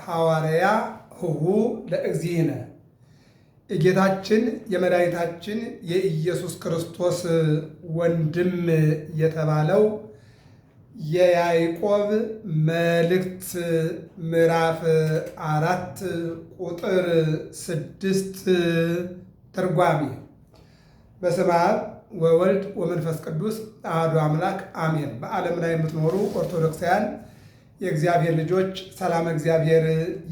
ሐዋርያ ህሁ ለእግዚእነ የጌታችን የመድኃኒታችን የኢየሱስ ክርስቶስ ወንድም የተባለው የያዕቆብ መልእክት ምዕራፍ 4 ቁጥር 6 ትርጓሜ። በስመ አብ ወወልድ ወመንፈስ ቅዱስ አሐዱ አምላክ አሜን። በዓለም ላይ የምትኖሩ ኦርቶዶክሳውያን የእግዚአብሔር ልጆች ሰላም እግዚአብሔር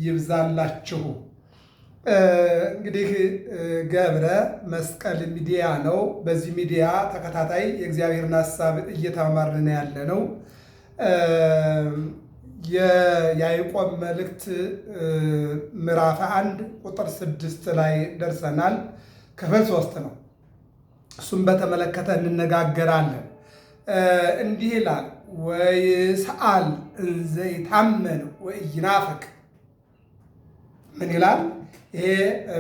ይብዛላችሁ። እንግዲህ ገብረ መስቀል ሚዲያ ነው። በዚህ ሚዲያ ተከታታይ የእግዚአብሔርን ሐሳብ እየተማማርን ያለ ነው። የያዕቆብ መልእክት ምዕራፍ 1 ቁጥር 6 ላይ ደርሰናል። ክፍል 3 ነው። እሱም በተመለከተ እንነጋገራለን። እንዲህ ይላል፣ ወይስአል እንዘ ይታመን ወኢይናፍቅ። ምን ይላል? ይሄ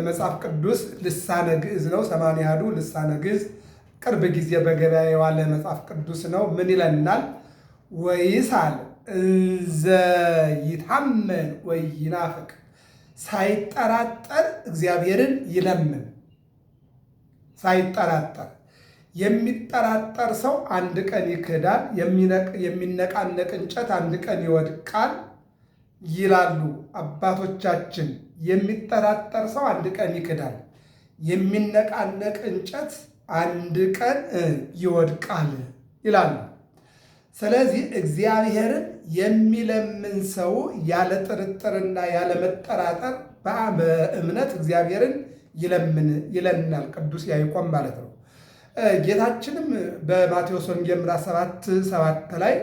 መጽሐፍ ቅዱስ ልሳነ ግዕዝ ነው። 80 ልሳነ ግዕዝ ቅርብ ጊዜ በገበያ የዋለ መጽሐፍ ቅዱስ ነው። ምን ይለናል? ወይስአል እንዘ ይታመን ወኢይናፍቅ፣ ሳይጠራጠር እግዚአብሔርን ይለምን። ሳይጠራጠር። የሚጠራጠር ሰው አንድ ቀን ይክዳል። የሚነቃነቅ እንጨት አንድ ቀን ይወድቃል ይላሉ አባቶቻችን። የሚጠራጠር ሰው አንድ ቀን ይክዳል፣ የሚነቃነቅ እንጨት አንድ ቀን ይወድቃል ይላሉ። ስለዚህ እግዚአብሔርን የሚለምን ሰው ያለ ጥርጥርና ያለ መጠራጠር በእምነት እግዚአብሔርን ይለምናል ቅዱስ ያዕቆብ ማለት ነው። ጌታችንም በማቴዎስ ወንጌል ምዕራፍ 7 ላይ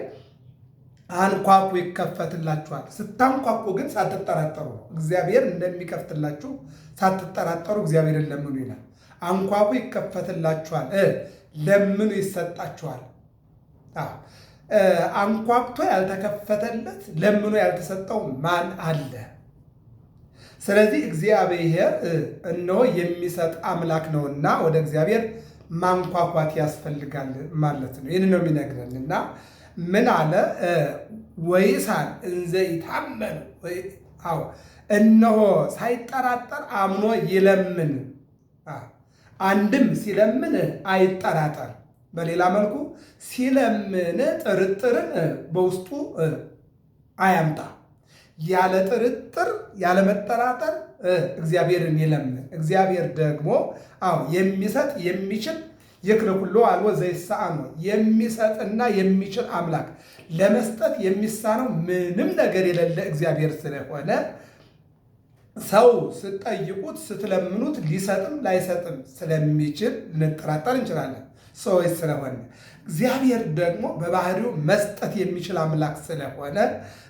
አንኳኩ ይከፈትላችኋል፣ ስታንኳኩ ግን ሳትጠራጠሩ ነው። እግዚአብሔር እንደሚከፍትላችሁ ሳትጠራጠሩ እግዚአብሔርን ለምኑ ይላል። አንኳኩ ይከፈትላችኋል፣ ለምኑ ይሰጣችኋል። አንኳኩቶ ያልተከፈተለት ለምኑ ያልተሰጠው ማን አለ? ስለዚህ እግዚአብሔር እነሆ የሚሰጥ አምላክ ነውና ወደ እግዚአብሔር ማንኳኳት ያስፈልጋል ማለት ነው። ይህን ነው የሚነግረን እና ምን አለ? ወይስአል እንዘ ይታመን፣ እነሆ ሳይጠራጠር አምኖ ይለምን። አንድም ሲለምን አይጠራጠር፣ በሌላ መልኩ ሲለምን ጥርጥርን በውስጡ አያምጣ። ያለ ጥርጥር ያለ መጠራጠር እግዚአብሔርን ይለምን። እግዚአብሔር ደግሞ የሚሰጥ የሚችል ይክል ኩሎ አልቦ ዘይሳአኖ፣ የሚሰጥና የሚችል አምላክ፣ ለመስጠት የሚሳነው ምንም ነገር የሌለ እግዚአብሔር ስለሆነ ሰው ስትጠይቁት ስትለምኑት ሊሰጥም ላይሰጥም ስለሚችል ልንጠራጠር እንችላለን ሰዎች ስለሆነ። እግዚአብሔር ደግሞ በባህሪው መስጠት የሚችል አምላክ ስለሆነ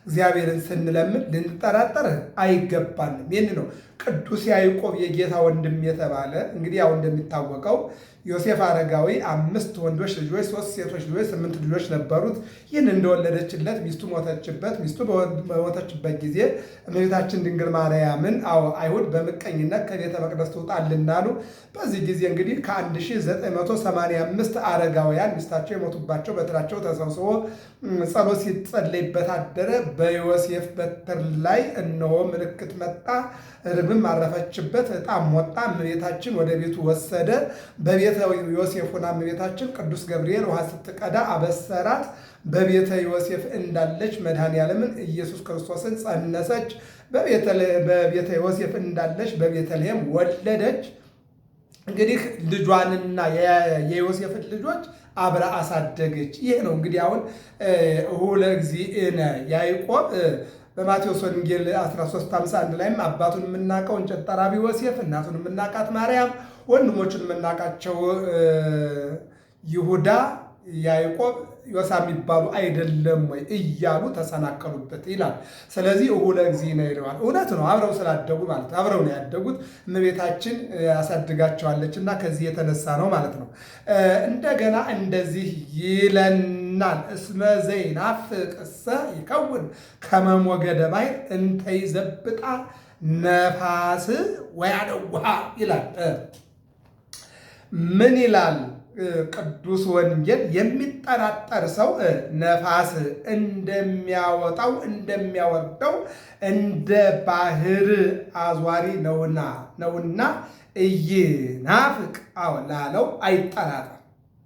እግዚአብሔርን ስንለምን ልንጠራጠር አይገባንም። ይህን ነው ቅዱስ ያዕቆብ የጌታ ወንድም የተባለ። እንግዲህ ያው እንደሚታወቀው ዮሴፍ አረጋዊ 5 ወንዶች ልጆች 3 ሴቶች ልጆች 8 ልጆች ነበሩት። ይህን እንደወለደችለት ሚስቱ ሞተችበት። ሚስቱ በሞተችበት ጊዜ እመቤታችን ድንግል ማርያምን አይሁድ በምቀኝነት ከቤተ መቅደስ ትውጣልን አሉ። በዚህ ጊዜ እንግዲህ ከ1985 አረጋውያን ሚስታቸው የሞቱባቸው በትራቸው ተሰብስቦ ጸሎት ሲጸለይበት አደረ። በዮሴፍ በትር ላይ እነሆ ምልክት መጣ፣ ርግብም አረፈችበት፣ ዕጣም ወጣ። እመቤታችን ወደ ቤቱ ወሰደ። በቤተ ዮሴፍ ሆና እመቤታችን ቅዱስ ገብርኤል ውሃ ስትቀዳ አበሰራት። በቤተ ዮሴፍ እንዳለች መድኃኔዓለምን ኢየሱስ ክርስቶስን ጸነሰች። በቤተ ዮሴፍ እንዳለች በቤተልሔም ወለደች። እንግዲህ ልጇንና የዮሴፍን ልጆች አብራ አሳደገች። ይህ ነው እንግዲህ አሁን እሁ ለእግዚእነ ያዕቆብ በማቴዎስ ወንጌል 13:51 ላይም አባቱን የምናውቀው እንጨት ጠራቢ ዮሴፍ፣ እናቱን የምናውቃት ማርያም፣ ወንድሞቹን የምናውቃቸው ይሁዳ፣ ያዕቆብ፣ ዮሳ የሚባሉ አይደለም ወይ እያሉ ተሰናከሉበት ይላል። ስለዚህ እሁ ለእግዚእነ ይለዋል። እውነት ነው፣ አብረው ስላደጉ ማለት አብረው ነው ያደጉት። እመቤታችን ያሳድጋቸዋለች እና ከዚህ የተነሳ ነው ማለት ነው። እንደገና እንደዚህ ይለናል፣ እስመ ዘይናፍቅሰ ይከውን ከመ ሞገደ ባሕር እንተ ይዘብጣ ነፋስ ወያነውሃ ይላል። ምን ይላል? ቅዱስ ወንጌል የሚጠራጠር ሰው ነፋስ እንደሚያወጣው እንደሚያወርደው እንደ ባህር አዟሪ ነውና ኢይናፍቅ ላለው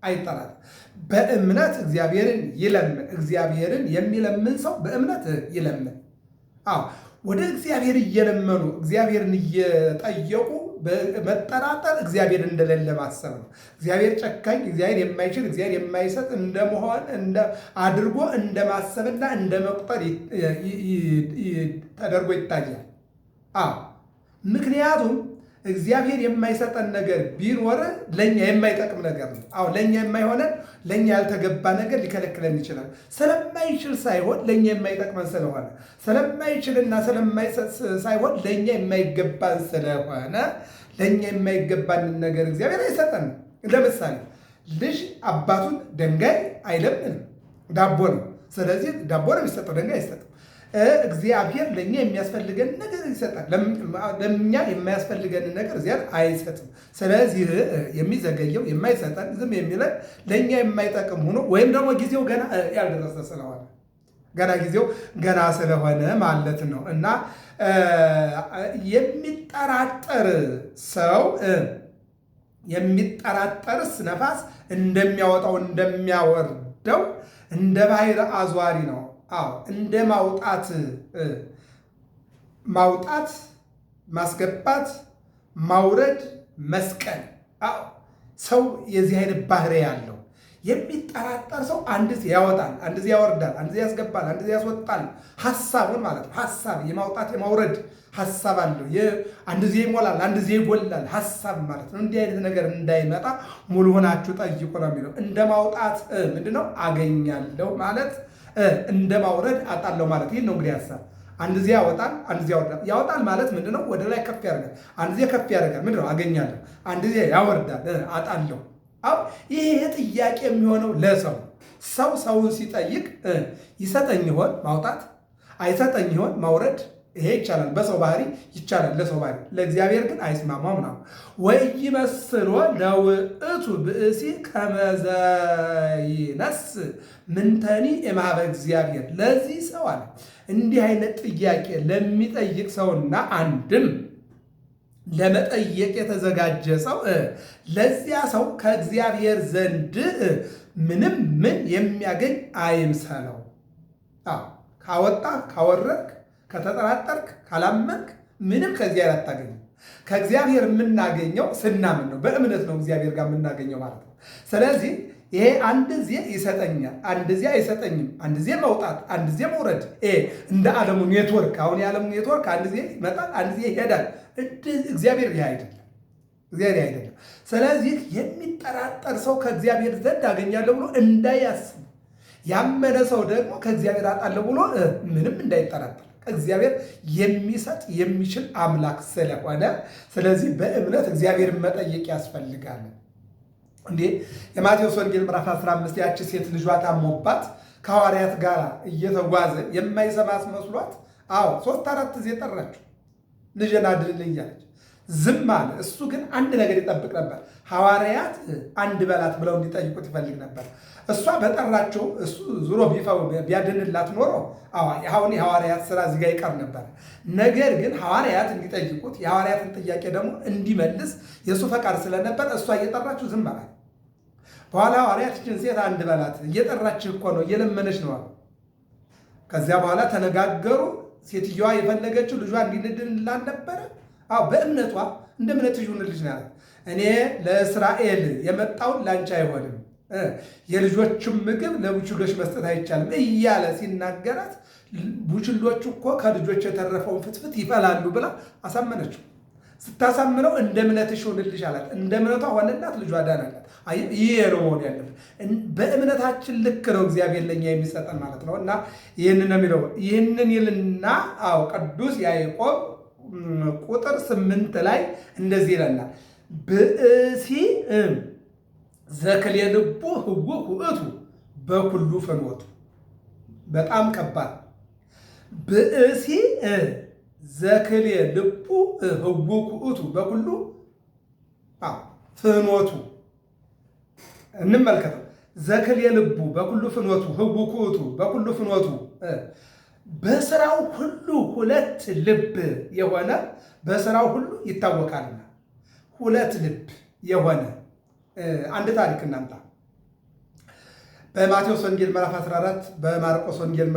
አይጠራጠር። በእምነት እግዚአብሔርን ይለምን። እግዚአብሔርን የሚለምን ሰው በእምነት ይለምን። ወደ እግዚአብሔር እየለመኑ እግዚአብሔርን እየጠየቁ መጠራጠር እግዚአብሔር እንደሌለ ማሰብ ነው። እግዚአብሔር ጨካኝ፣ እግዚአብሔር የማይችል፣ እግዚአብሔር የማይሰጥ እንደመሆን አድርጎ እንደማሰብና እንደመቁጠር ተደርጎ ይታያል። ምክንያቱም እግዚአብሔር የማይሰጠን ነገር ቢኖር ለእኛ የማይጠቅም ነገር ነው። ለእኛ የማይሆነን ለእኛ ያልተገባ ነገር ሊከለክለን ይችላል። ስለማይችል ሳይሆን ለእኛ የማይጠቅመን ስለሆነ፣ ስለማይችልና ስለማይሰጥ ሳይሆን ለእኛ የማይገባን ስለሆነ ለእኛ የማይገባንን ነገር እግዚአብሔር አይሰጠንም። ለምሳሌ ልጅ አባቱን ድንጋይ አይለምንም፣ ዳቦ ነው። ስለዚህ ዳቦ ነው የሚሰጠው፣ ድንጋይ አይሰጥም። እግዚአብሔር ለእኛ የሚያስፈልገን ነገር ይሰጣል። ለእኛ የማያስፈልገን ነገር እግዚአብሔር አይሰጥም። ስለዚህ የሚዘገየው የማይሰጠን ዝም የሚለን ለእኛ የማይጠቅም ሆኖ ወይም ደግሞ ጊዜው ገና ያልደረሰ ስለሆነ ጊዜው ገና ስለሆነ ማለት ነው። እና የሚጠራጠር ሰው የሚጠራጠርስ ነፋስ እንደሚያወጣው እንደሚያወርደው እንደ ባህር አዟሪ ነው። እንደ ማውጣት፣ ማስገባት፣ ማውረድ፣ መስቀል። ሰው የዚህ አይነት ባህሪ ያለው የሚጠራጠር ሰው አንድ ጊዜ ያወጣል፣ አንድ ጊዜ ያወርዳል፣ አንድ ጊዜ ያስገባል፣ አንድ ጊዜ ያስወጣል። ሐሳቡን ማለት ነው። ሐሳብ የማውጣት የማውረድ ሐሳብ አለው። አንድ ጊዜ ይሞላል፣ አንድ ጊዜ ይጎላል። ሐሳብ ማለት ነው። እንዲህ አይነት ነገር እንዳይመጣ ሙሉ ሆናችሁ ጠይቁ ነው የሚለው። እንደ ማውጣት ምንድነው? አገኛለሁ ማለት እንደ ማውረድ አጣለሁ ማለት ይህ ነው። እንግዲህ ሐሳብ አንድ ጊዜ ያወጣል፣ አንድ ጊዜ ያወርዳል። ያወጣል ማለት ምንድነው? ወደ ላይ ከፍ ያደርጋል። አንድ ጊዜ ከፍ ያደርጋል፣ ምንድነው? አገኛለሁ። አንድ ጊዜ ያወርዳል፣ አጣለሁ። ይሄ ጥያቄ የሚሆነው ለሰው ሰውን ሲጠይቅ ይሰጠኝ ይሆን ማውጣት? አይሰጠኝ ይሆን ማውረድ? ይሄ ይቻላል፣ በሰው ባህሪ ይቻላል፣ ለሰው ባህሪ። ለእግዚአብሔር ግን አይስማማም ነው። ወይመስሎ ለውእቱ ብእሲ ከመ ዘይነስ ምንተኒ እምኀበ እግዚአብሔር። ለዚህ ሰው አለ እንዲህ አይነት ጥያቄ ለሚጠይቅ ሰውና አንድም ለመጠየቅ የተዘጋጀ ሰው ለዚያ ሰው ከእግዚአብሔር ዘንድ ምንም ምን የሚያገኝ አይምሰለው። ካወጣ ካወረድክ ከተጠራጠርክ ካላመንክ ምንም ከእግዚአብሔር አታገኝም። ከእግዚአብሔር የምናገኘው ስናምን ነው፣ በእምነት ነው እግዚአብሔር ጋር የምናገኘው ማለት ነው። ስለዚህ ይሄ አንድ ጊዜ ይሰጠኛል፣ አንድ ጊዜ አይሰጠኝም፣ አንድ ጊዜ መውጣት፣ አንድ ጊዜ መውረድ፣ እንደ ዓለሙ ኔትወርክ። አሁን የዓለሙ ኔትወርክ አንድ ጊዜ ይመጣል፣ አንድ ጊዜ ይሄዳል። እግዚአብሔር ይህ አይደለም፣ እግዚአብሔር ይህ አይደለም። ስለዚህ የሚጠራጠር ሰው ከእግዚአብሔር ዘንድ አገኛለሁ ብሎ እንዳያስብ፣ ያመነ ሰው ደግሞ ከእግዚአብሔር አጣለሁ ብሎ ምንም እንዳይጠራጠር እግዚአብሔር የሚሰጥ የሚችል አምላክ ስለሆነ፣ ስለዚህ በእምነት እግዚአብሔርን መጠየቅ ያስፈልጋል። እንዴ የማቴዎስ ወንጌል ምዕራፍ 15 ያቺ ሴት ልጇ ታሞባት ከሐዋርያት ጋር እየተጓዘ የማይሰማ መስሏት 3-4 ጊዜ ጠራችው፣ ልጄን አድንልኝ እያለች ዝም አለ። እሱ ግን አንድ ነገር ይጠብቅ ነበር። ሐዋርያት አንድ በላት ብለው እንዲጠይቁት ይፈልግ ነበር። እሷ በጠራቸው እሱ ዙሮ ቢያድንላት ኖሮ አሁን የሐዋርያት ስራ እዚህ ጋር ይቀር ነበር። ነገር ግን ሐዋርያት እንዲጠይቁት የሐዋርያትን ጥያቄ ደግሞ እንዲመልስ የእሱ ፈቃድ ስለነበር እሷ እየጠራችው ዝም አላት። በኋላ ሐዋርያት ይህችን ሴት አንድ በላት እየጠራችህ እኮ ነው፣ እየለመነች ነው አሉ። ከዚያ በኋላ ተነጋገሩ። ሴትዮዋ የፈለገችው ልጇ እንዲድንላት ነበረ። በእምነቷ እንደ እምነትሽ ይሁንልሽ ነው ያላት። እኔ ለእስራኤል የመጣውን ላንቺ አይሆንም፣ የልጆቹም ምግብ ለቡችሎች መስጠት አይቻልም እያለ ሲናገራት ቡችሎቹ እኮ ከልጆች የተረፈውን ፍትፍት ይበላሉ ብላ አሳመነችው። ስታሳምነው እንደ እምነትሽ ይሁንልሽ አላት። እንደ እምነቷ ሆነላት፣ ልጇ ዳናላት። ይሄ ነው መሆን ያለበት። በእምነታችን ልክ ነው እግዚአብሔር ለኛ የሚሰጠን ማለት ነው። እና ይህንን ነው የሚለው። ይህንን ይልና ቅዱስ ያዕቆብ ቁጥር 8 ላይ እንደዚህ ይለናል፣ ብእሲ ዘክልየ ልቡ ህውእ ውእቱ በኩሉ ፍኖቱ። በጣም ከባድ። ብእሲ ዘክልየ ልቡ ህውእ ውእቱ በኩሉ ፍኖቱ። እንመልከተው። ዘክልየ ልቡ በኩሉ ፍኖቱ ህቡ ኩእቱ በኩሉ ፍኖቱ በስራው ሁሉ ሁለት ልብ የሆነ በስራው ሁሉ ይታወቃልና። ሁለት ልብ የሆነ አንድ ታሪክ እናምጣ። በማቴዎስ ወንጌል ምዕራፍ 14 በማርቆስ ወንጌል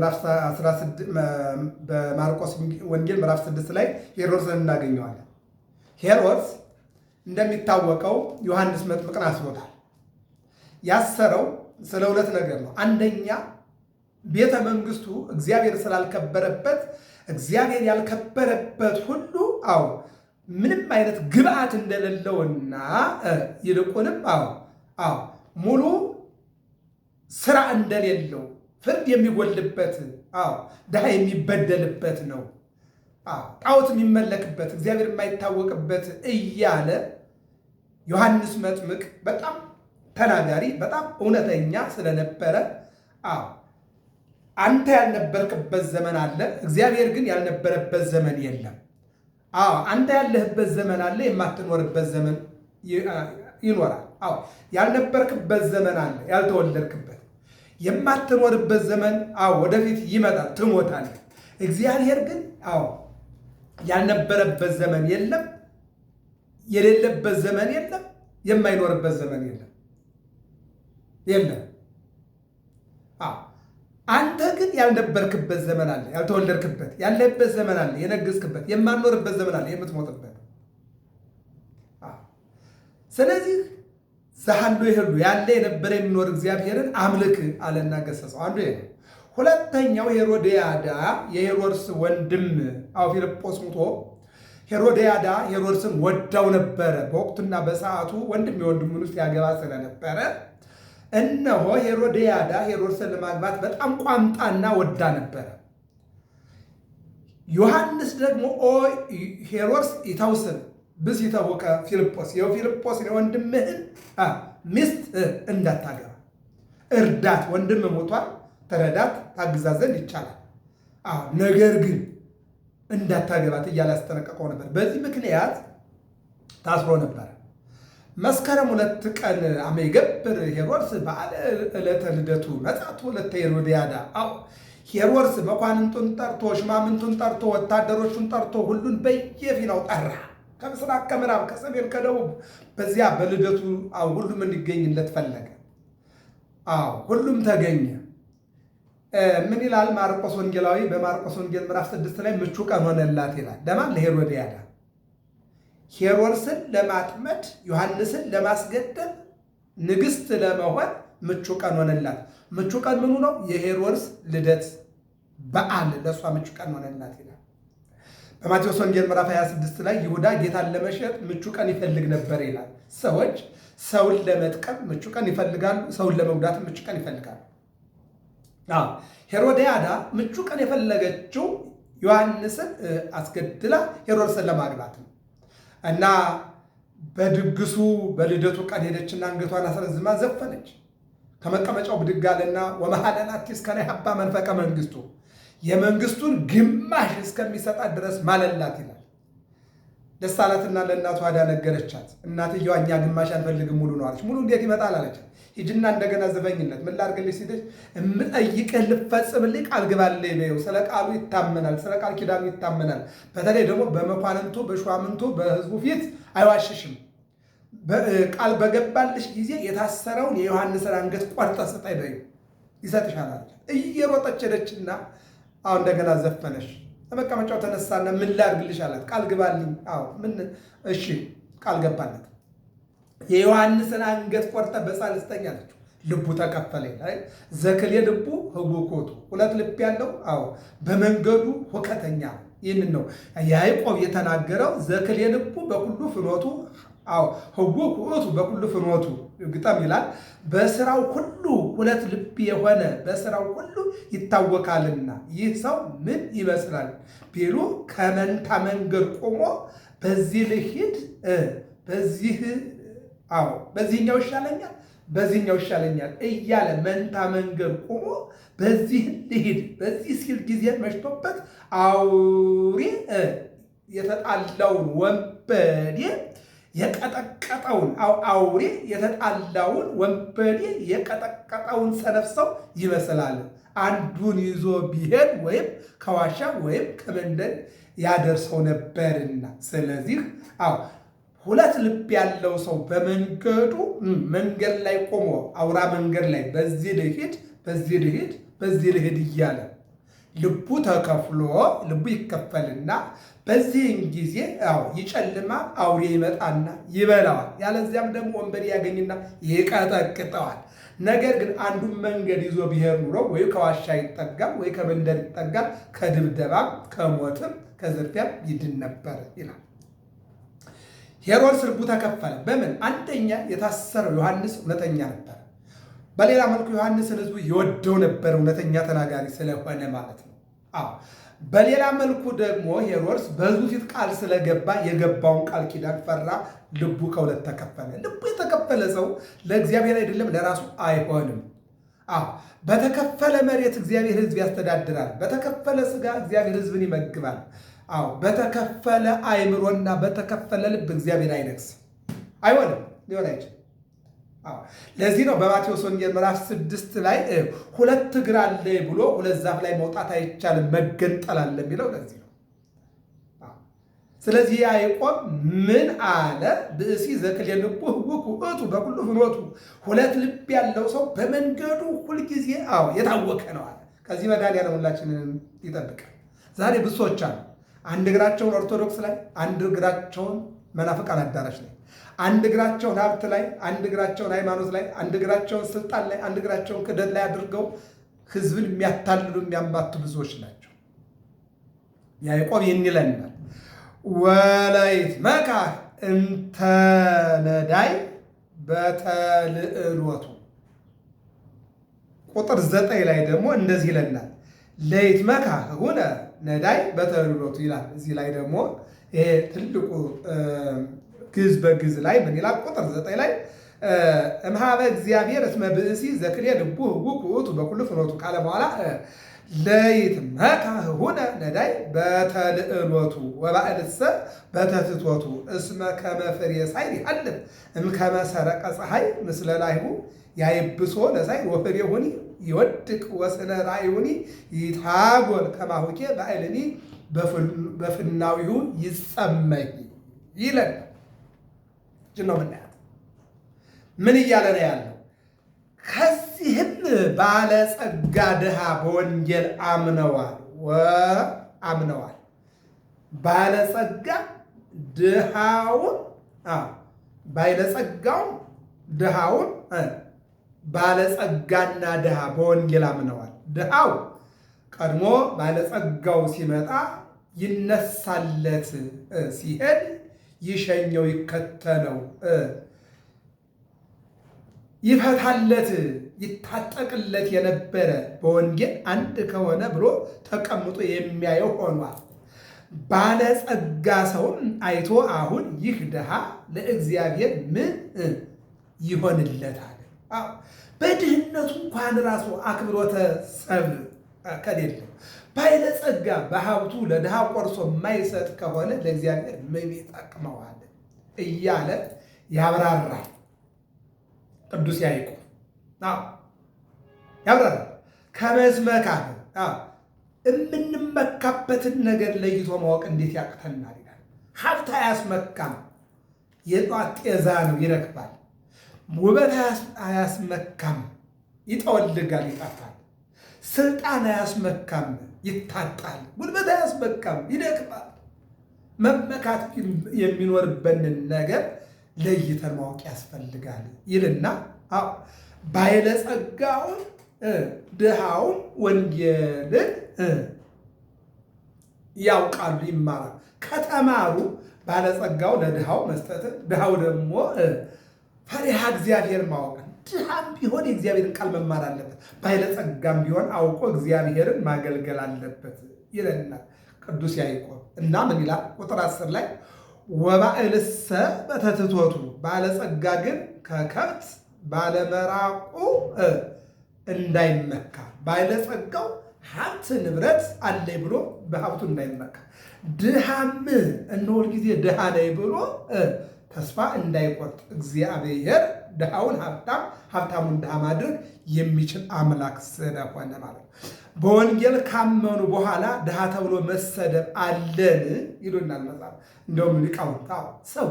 ምዕራፍ 6 ላይ ሄሮድስን እናገኘዋለን። ሄሮድስ እንደሚታወቀው ዮሐንስ መጥምቅን አስሮታል። ያሰረው ስለ ሁለት ነገር ነው። አንደኛ ቤተ መንግስቱ እግዚአብሔር ስላልከበረበት፣ እግዚአብሔር ያልከበረበት ሁሉ ምንም አይነት ግብአት እንደሌለውና ይልቁንም ሙሉ ስራ እንደሌለው፣ ፍርድ የሚጎልበት፣ ድሃ የሚበደልበት ነው፣ ጣዖት የሚመለክበት፣ እግዚአብሔር የማይታወቅበት እያለ ዮሐንስ መጥምቅ በጣም ተናጋሪ፣ በጣም እውነተኛ ስለነበረ አንተ ያልነበርክበት ዘመን አለ፣ እግዚአብሔር ግን ያልነበረበት ዘመን የለም። አንተ ያለህበት ዘመን አለ፣ የማትኖርበት ዘመን ይኖራል። ያልነበርክበት ዘመን አለ፣ ያልተወለድክበት የማትኖርበት ዘመን ወደፊት ይመጣል፣ ትሞታለህ። እግዚአብሔር ግን ያልነበረበት ዘመን የለም፣ የሌለበት ዘመን የለም፣ የማይኖርበት ዘመን የለም። አንተ ግን ያልነበርክበት ዘመን አለ፣ ያልተወለድክበት፣ ያለበት ዘመን አለ፣ የነገስክበት፣ የማኖርበት ዘመን አለ፣ የምትሞትበት። ስለዚህ ዘሃሉ ይሄሉ ያለ የነበረ የሚኖር እግዚአብሔርን አምልክ አለና ገሰጸው። አንዱ ይሄ ነው። ሁለተኛው ሄሮድያዳ የሄሮድስ ወንድም ፊልጶስ ሙቶ ሄሮድያዳ ሄሮድስን ወዳው ነበረ። በወቅቱና በሰዓቱ ወንድም የወንድሙን ውስጥ ያገባ ስለነበረ እነሆ ሄሮድያዳ ሄሮድስን ለማግባት በጣም ቋምጣና ወዳ ነበረ። ዮሐንስ ደግሞ ሄሮድስ ይታውስን ብስ ይታወቀ ፊልጶስ የፊልጶስ የወንድምህን ሚስት እንዳታገባ እርዳት፣ ወንድም ሞቷል፣ ተረዳት፣ ታግዛት ዘንድ ይቻላል፣ ነገር ግን እንዳታገባት እያለ ያስጠነቀቀው ነበር። በዚህ ምክንያት ታስሮ ነበር። መስከረም 2 ቀን አመ ይገብር ሄሮድስ በዓለ ዕለተ ልደቱ መጻቱ ዕለተ ሄሮድያዳ። ሄሮድስ መኳንንቱን ጠርቶ ሽማምንቱን ጠርቶ ወታደሮቹን ጠርቶ ሁሉን በየፊናው ጠራ። ከምስራቅ ከምዕራብ ከሰሜን ከደቡብ በዚያ በልደቱ ሁሉም እንዲገኝለት ፈለገ። ሁሉም ተገኘ። ምን ይላል ማርቆስ ወንጌላዊ? በማርቆስ ወንጌል ምዕራፍ 6 ላይ ምቹ ቀን ሆነላት ይላል። ለማን? ለሄሮድያዳ። ሄሮድስን ለማጥመድ ዮሐንስን ለማስገደል ንግሥት ለመሆን ምቹ ቀን ሆነላት። ምቹ ቀን ምኑ ነው? የሄሮድስ ልደት በዓል ለእሷ ምቹ ቀን ሆነላት ይላል። በማቴዎስ ወንጌል ምዕራፍ 26 ላይ ይሁዳ ጌታን ለመሸጥ ምቹ ቀን ይፈልግ ነበር ይላል። ሰዎች ሰውን ለመጥቀም ምቹ ቀን ይፈልጋሉ፣ ሰውን ለመጉዳት ምቹ ቀን ይፈልጋሉ። ሄሮድያዳ ምቹ ቀን የፈለገችው ዮሐንስን አስገድላ ሄሮድስን ለማግባት ነው እና በድግሱ በልደቱ ቀን ሄደችና አንገቷን አስረዝማ ዘፈነች። ከመቀመጫው ብድግ አለና ወመሐለላቲ እስከ ሀባ መንፈቀ መንግስቱ የመንግስቱን ግማሽ እስከሚሰጣት ድረስ ማለላት ይላል። ደስ አላትና ለእናቷ ሄዳ ነገረቻት። እናትየዋ እኛ ግማሽ አንፈልግም ሙሉ ነው አለች። ሙሉ እንዴት ይመጣል አለቻት። ሂጂና እንደገና ዘፈኝለት። ምን ላድርግልሽ ሲልሽ እምጠይቅህ ልፈጽምልኝ ቃል ግባልኝ በይው። ስለ ቃሉ ይታመናል፣ ስለ ቃል ኪዳኑ ይታመናል። በተለይ ደግሞ በመኳንንቱ በሹማምንቱ በህዝቡ ፊት አይዋሽሽም። ቃል በገባልሽ ጊዜ የታሰረውን የዮሐንስን አንገት ቆርጠ ስጠኝ በይው ይሰጥሻል አለች። እየሮጠች ሄደችና እንደገና ዘፈነሽ። ከመቀመጫው ተነሳና ምን ላድርግልሽ አላት። ቃል ግባልኝ። ምን? እሺ ቃል ገባለት። የዮሐንስን አንገት ቆርጠ በሳል ስጠኝ አለችው። ልቡ ተከፈለ። ዘክልየ ልቡ ህጉኮቱ ሁለት ልብ ያለው በመንገዱ ሁከተኛ። ይህንን ነው ያዕቆብ የተናገረው። ዘክልየ ልቡ በኩሉ ፍኖቱ ህጉኮቱ በኩሉ ፍኖቱ ግጠም ይላል። በስራው ሁሉ ሁለት ልብ የሆነ በስራው ሁሉ ይታወቃልና ይህ ሰው ምን ይመስላል ቢሉ ከመንታ መንገድ ቆሞ በዚህ ልሂድ በዚህኛው ይሻለኛል በዚህኛው ይሻለኛል እያለ መንታ መንገድ ቆሞ በዚህ ልሂድ በዚህ ሲል ጊዜ መሽቶበት አውሬ የተጣላውን ወንበዴ የቀጠቀጠውን አውሬ የተጣላውን ወንበዴ የቀጠቀጠውን ሰነፍ ሰው ይመስላል። አንዱን ይዞ ቢሄድ ወይም ከዋሻ ወይም ከመንደር ያደርሰው ነበርና። ስለዚህ ሁለት ልብ ያለው ሰው በመንገዱ መንገድ ላይ ቆሞ አውራ መንገድ ላይ በዚህ ልሂድ በዚህ ልሂድ በዚህ ልሂድ እያለ ልቡ ተከፍሎ ልቡ ይከፈልና በዚህን ጊዜ ይጨልማል፣ አውሬ ይመጣና ይበላዋል። ያለዚያም ደግሞ ወንበዴ ያገኝና ይቀጠቅጠዋል። ነገር ግን አንዱን መንገድ ይዞ ቢሄድ ኑሮ ወይ ከዋሻ ይጠጋል፣ ወይ ከመንደር ይጠጋል፣ ከድብደባም ከሞትም ከዝርፊያም ይድን ነበር ይላል። ሄሮድስ ልቡ ተከፈለ። በምን? አንደኛ የታሰረው ዮሐንስ እውነተኛ ነበር። በሌላ መልኩ ዮሐንስን ሕዝቡ ይወደው ነበር፣ እውነተኛ ተናጋሪ ስለሆነ ማለት ነው። በሌላ መልኩ ደግሞ ሄሮድስ በሕዝቡ ፊት ቃል ስለገባ የገባውን ቃል ኪዳን ፈራ። ልቡ ከሁለት ተከፈለ። ልቡ የተከፈለ ሰው ለእግዚአብሔር አይደለም ለራሱ አይሆንም። በተከፈለ መሬት እግዚአብሔር ሕዝብ ያስተዳድራል። በተከፈለ ሥጋ እግዚአብሔር ሕዝብን ይመግባል። በተከፈለ አእምሮና በተከፈለ ልብ እግዚአብሔር አይነግስም፣ አይሆንም፣ ሊሆን አይችልም። ለዚህ ነው በማቴዎስ ወንጌል ምዕራፍ 6 ላይ ሁለት እግር አለ ብሎ ሁለት ዛፍ ላይ መውጣት አይቻልም መገንጠል አለ የሚለው ለዚህ ነው። ስለዚህ ያዕቆብ ምን አለ? ብእሲ ዘክልኤ ልቡ ህውኩ ውእቱ በኩሉ ፍኖቱ። ሁለት ልብ ያለው ሰው በመንገዱ ሁልጊዜ የታወቀ ነው አለ። ከዚህ መድኃኒዓለም ሁላችንን ይጠብቃል። ዛሬ ብዙ ሰዎች አሉ፣ አንድ እግራቸውን ኦርቶዶክስ ላይ፣ አንድ እግራቸውን መናፍቃን አዳራሽ ላይ፣ አንድ እግራቸውን ሀብት ላይ፣ አንድ እግራቸውን ሃይማኖት ላይ፣ አንድ እግራቸውን ስልጣን ላይ፣ አንድ እግራቸውን ክደት ላይ አድርገው ህዝብን የሚያታልሉ የሚያማቱ ብዙዎች ናቸው። ያዕቆብ ይህን ይለናል፣ ወለይትመካህ እንተ ነዳይ በተልዕሎቱ። ቁጥር 9 ላይ ደግሞ እንደዚህ ይለናል፣ ለይትመካህ ሁነ ነዳይ በተልዕሎቱ ይላል። እዚህ ላይ ደግሞ ይሄ ትልቁ ግዕዝ በግዕዝ ላይ ምን ይላል? ቁጥር 9 ላይ እምኀበ እግዚአብሔር እስመ ብእሲ ዘክልኤ ልቡ ህውኩ ውእቱ በኩሉ ፍኖቱ ካለ በኋላ ለይትመካህ ሁነ ነዳይ በተልዕሎቱ ወባዕልሰ በተትቶቱ እስመ ከመ ፍሬ ሳይር ይሐልፍ እምከመ ሰረቀ ፀሐይ ምስለ ላይሁ ያይብሶ ለሳይር ወፍሬሁኒ ይወድቅ ወስነ ራእዩኒ ይታጎል ከማሁኬ ባዕልኒ በፍናዊሁ ይጸመይ ይለን ነው ምናያት። ምን እያለ ነው ያለው? ከዚህም ባለጸጋ ድሃ በወንጌል አምነዋል። ባለጸጋ ድሃውን ባለጸጋውን ድሃውን ባለጸጋና ድሃ በወንጌል አምነዋል። ድሃው ቀድሞ ባለጸጋው ሲመጣ ይነሳለት ሲሄድ ይሸኘው ይከተለው ይፈታለት ይታጠቅለት የነበረ በወንጌል አንድ ከሆነ ብሎ ተቀምጦ የሚያየው ሆኗል። ባለጸጋ ሰውም አይቶ አሁን ይህ ድሃ ለእግዚአብሔር ምን ይሆንለታል? በድህነቱ እንኳን ራሱ አክብሮተ ሰብ ከሌለው ባለጸጋ በሀብቱ ለድሃ ቆርሶ የማይሰጥ ከሆነ ለእግዚአብሔር ምን ይጠቅመዋል እያለ ያብራራል። ቅዱስ ያዕቆብ ያብራራል። ከመዝመካህ የምንመካበትን ነገር ለይቶ ማወቅ እንዴት ያቅተናል ይላል። ሀብት አያስመካም፣ የጧት ጤዛ ነው ይረግፋል። ውበት አያስመካም፣ ይጠወልጋል ይጠፋል። ስልጣን አያስመካም፣ ይታጣል። ጉልበት አያስመካም፣ ይደክማል። መመካት የሚኖርበንን ነገር ለይተን ማወቅ ያስፈልጋል ይልና ባለጸጋውን ድሃውን ወንጌልን ያውቃሉ፣ ይማራሉ። ከተማሩ ባለጸጋው ለድሃው መስጠትን፣ ድሃው ደግሞ ፈሪሃ እግዚአብሔር ማወቅን። ድሃም ቢሆን የእግዚአብሔርን ቃል መማር አለበት። ባለጸጋም ቢሆን አውቆ እግዚአብሔርን ማገልገል አለበት ይለናል ቅዱስ ያዕቆብ። እና ምን ይላል? ቁጥር 10 ላይ ወባዕልሰ በተትቶቱ፣ ባለጸጋ ግን ከከብት ባለመራቁ እንዳይመካ። ባለጸጋው ሀብት ንብረት አለኝ ብሎ በሀብቱ እንዳይመካ፣ ድሃም እነ ሁልጊዜ ድሃ ነኝ ብሎ ተስፋ እንዳይቆርጥ እግዚአብሔር ድሃውን ሀብታም ሀብታሙን ድሃ ማድረግ የሚችል አምላክ ስለሆነ ማለት ነው። በወንጌል ካመኑ በኋላ ድሃ ተብሎ መሰደብ አለን ይሉናል መጽሐፍ። እንደውም ሊቃውንት ሰው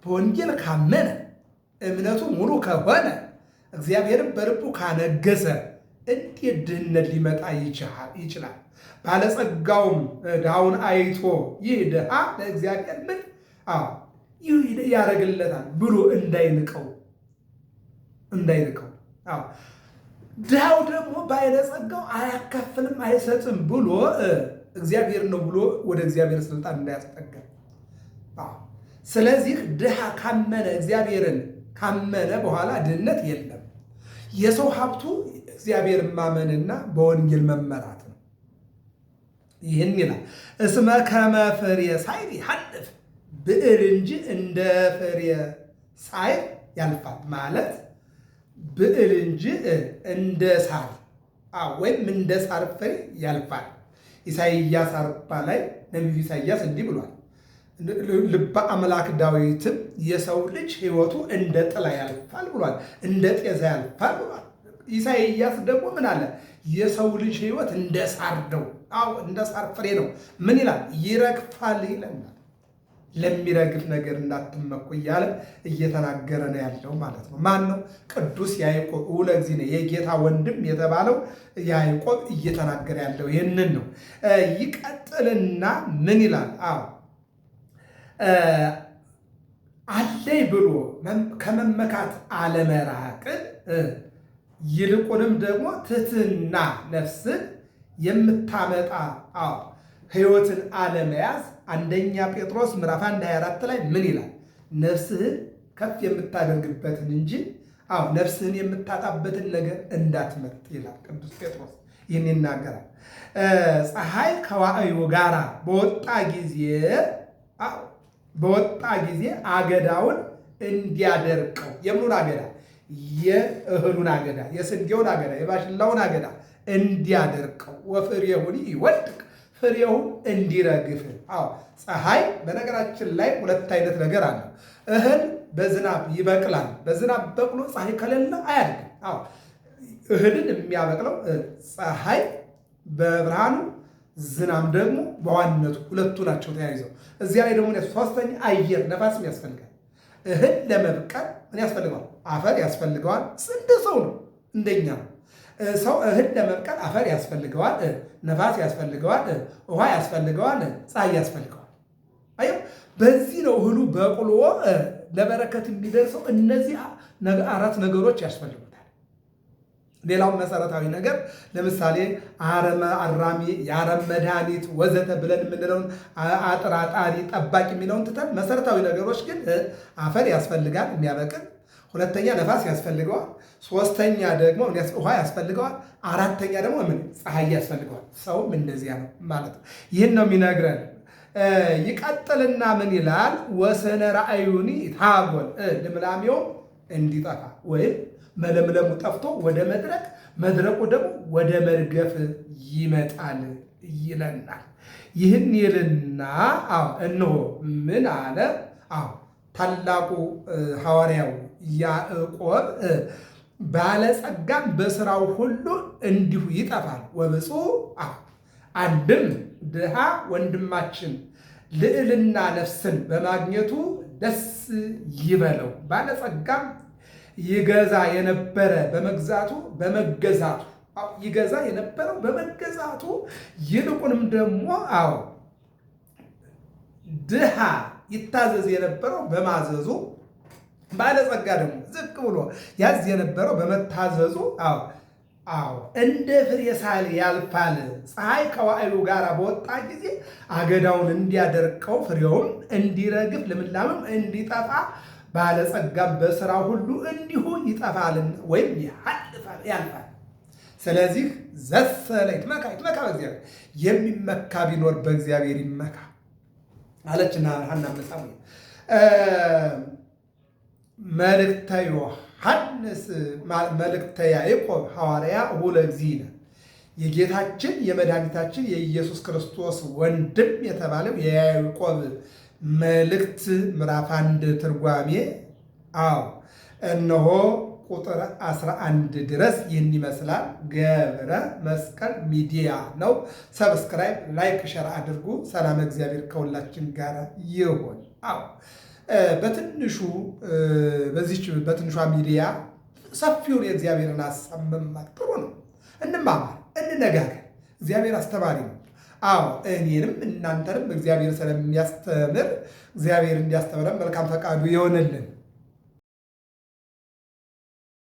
በወንጌል ካመነ እምነቱ ሙሉ ከሆነ እግዚአብሔርን በልቡ ካነገሰ እንዴት ድህነት ሊመጣ ይችላል? ባለጸጋውም ድሃውን አይቶ ይህ ድሃ ለእግዚአብሔር ምን ያደርግለታል ብሎ እንዳይንቀው ድሃው ደግሞ ባለጸጋው አያካፍልም አይሰጥም ብሎ እግዚአብሔር ነው ብሎ ወደ እግዚአብሔር ስልጣን እንዳያስጠጋ። ስለዚህ ድሃ ካመነ እግዚአብሔርን ካመነ በኋላ ድህነት የለም። የሰው ሀብቱ እግዚአብሔር ማመንና በወንጌል መመራት ነው። ይህን ይላል እስመ ከመ ፍሬ ሳይል ይሐልፍ፣ ብዕል እንጂ እንደ ፍሬ ሳይል ያልፋል ማለት ብዕል እንጂ እንደ ሳር ወይም እንደ ሳር ፍሬ ያልፋል። ኢሳይያስ 40 ላይ ነቢዩ ኢሳይያስ እንዲህ ብሏል። ልበ አምላክ ዳዊትም የሰው ልጅ ሕይወቱ እንደ ጥላ ያልፋል ብሏል፣ እንደ ጤዛ ያልፋል ብሏል። ኢሳይያስ ደግሞ ምን አለ? የሰው ልጅ ሕይወት እንደ ሳር ነው። እንደ ሳር ፍሬ ነው። ምን ይላል? ይረግፋል ይለናል። ለሚረግፍ ነገር እንዳትመኩ እያለ እየተናገረ ነው ያለው ማለት ነው። ማን ነው? ቅዱስ ያዕቆብ ውለ እግዚእነ የጌታ ወንድም የተባለው ያዕቆብ እየተናገረ ያለው ይህንን ነው። ይቀጥልና ምን ይላል? አለኝ ብሎ ከመመካት አለመራቅን ይልቁንም ደግሞ ትሕትና ነፍስን የምታመጣ ሕይወትን አለመያዝ አንደኛ ጴጥሮስ ምዕራፍ 1:24 ላይ ምን ይላል? ነፍስህን ከፍ የምታደርግበትን እንጂ ነፍስህን የምታጣበትን ነገር እንዳትመርጥ ይላል ቅዱስ ጴጥሮስ። ይህን ይናገራል። ፀሐይ ከዋዕዩ ጋራ በወጣ ጊዜ አገዳውን እንዲያደርቀው። የምኑን አገዳ? የእህሉን አገዳ፣ የስንዴውን አገዳ፣ የማሽላውን አገዳ እንዲያደርቀው። ወፍሬሁኒ ይወድቅ፣ ፍሬውን እንዲረግፍ። ፀሐይ በነገራችን ላይ ሁለት አይነት ነገር አለ። እህል በዝናብ ይበቅላል። በዝናብ በቅሎ ፀሐይ ከሌለ አያድግም። እህልን የሚያበቅለው ፀሐይ በብርሃኑ፣ ዝናብ ደግሞ በዋነቱ፣ ሁለቱ ናቸው ተያይዘው። እዚያ ላይ ደግሞ ሶስተኛ አየር ነፋስም ያስፈልጋል። እህል ለመብቀል ምን ያስፈልገዋል? አፈር ያስፈልገዋል። እንደ ሰው ነው፣ እንደኛ ነው። ሰው እህል ለመብቀል አፈር ያስፈልገዋል፣ ነፋስ ያስፈልገዋል፣ ውሃ ያስፈልገዋል፣ ፀሐይ ያስፈልገዋል። አየው፣ በዚህ ነው እህሉ በቅሎ ለበረከት የሚደርሰው። እነዚህ አራት ነገሮች ያስፈልጉታል። ሌላው መሰረታዊ ነገር ለምሳሌ አራሚ፣ የአረም መድኃኒት ወዘተ ብለን የምንለውን አጥራጣሪ፣ ጠባቂ የሚለውን ትተን መሰረታዊ ነገሮች ግን አፈር ያስፈልጋል የሚያበቅል፣ ሁለተኛ ነፋስ ያስፈልገዋል፣ ሶስተኛ ደግሞ ውሃ ያስፈልገዋል፣ አራተኛ ደግሞ ምን ፀሐይ ያስፈልገዋል። ሰውም እንደዚያ ነው ማለት ነው። ይህን ነው የሚነግረን። ይቀጥልና ምን ይላል? ወሰነ ራእዩኒ ታጎል፣ ልምላሜው እንዲጠፋ ወይም መለምለሙ ጠፍቶ ወደ መድረቅ፣ መድረቁ ደግሞ ወደ መርገፍ ይመጣል ይለናል። ይህን ይልና እነሆ ምን አለ? ታላቁ ሐዋርያው ያዕቆብ ባለጸጋም በስራው ሁሉ እንዲሁ ይጠፋል። ወብፁዕ አንድም ድሃ ወንድማችን ልዕልና ነፍስን በማግኘቱ ደስ ይበለው። ባለጸጋም ይገዛ የነበረ በመገዛቱ ይገዛ የነበረው በመገዛቱ ይልቁንም ደግሞ ድሃ ይታዘዝ የነበረው በማዘዙ፣ ባለጸጋ ደግሞ ዝቅ ብሎ ያዝ የነበረው በመታዘዙ እንደ ፍሬ ሳር ያልፋል። ፀሐይ ከዋዕዩ ጋር በወጣ ጊዜ አገዳውን እንዲያደርቀው፣ ፍሬውም እንዲረግፍ፣ ልምላምም እንዲጠፋ፣ ባለጸጋም በስራ ሁሉ እንዲሁ ይጠፋልን ወይም ያልፋል። ስለዚህ ዘሰለ ይትመካ በእግዚአብሔር፣ የሚመካ ቢኖር በእግዚአብሔር ይመካ አለችና ሐና ሳሙኤል። መልእክተ ዮሐንስ መልእክተ ያዕቆብ ሐዋርያ ውለ እግዚእነ፣ የጌታችን የመድኃኒታችን የኢየሱስ ክርስቶስ ወንድም የተባለው የያዕቆብ መልእክት ምዕራፍ 1 ትርጓሜ እነሆ ቁጥር 11 ድረስ ይህን ይመስላል። ገብረ መስቀል ሚዲያ ነው። ሰብስክራይብ፣ ላይክ፣ ሸር አድርጉ። ሰላም እግዚአብሔር ከሁላችን ጋር ይሁን። በትንሹ በዚች በትንሿ ሚዲያ ሰፊውን የእግዚአብሔርን ሀሳብ መማር ጥሩ ነው። እንማማር፣ እንነጋገር። እግዚአብሔር አስተማሪ ነው። እኔንም እናንተንም እግዚአብሔር ስለሚያስተምር እግዚአብሔር እንዲያስተምረን መልካም ፈቃዱ ይሆንልን።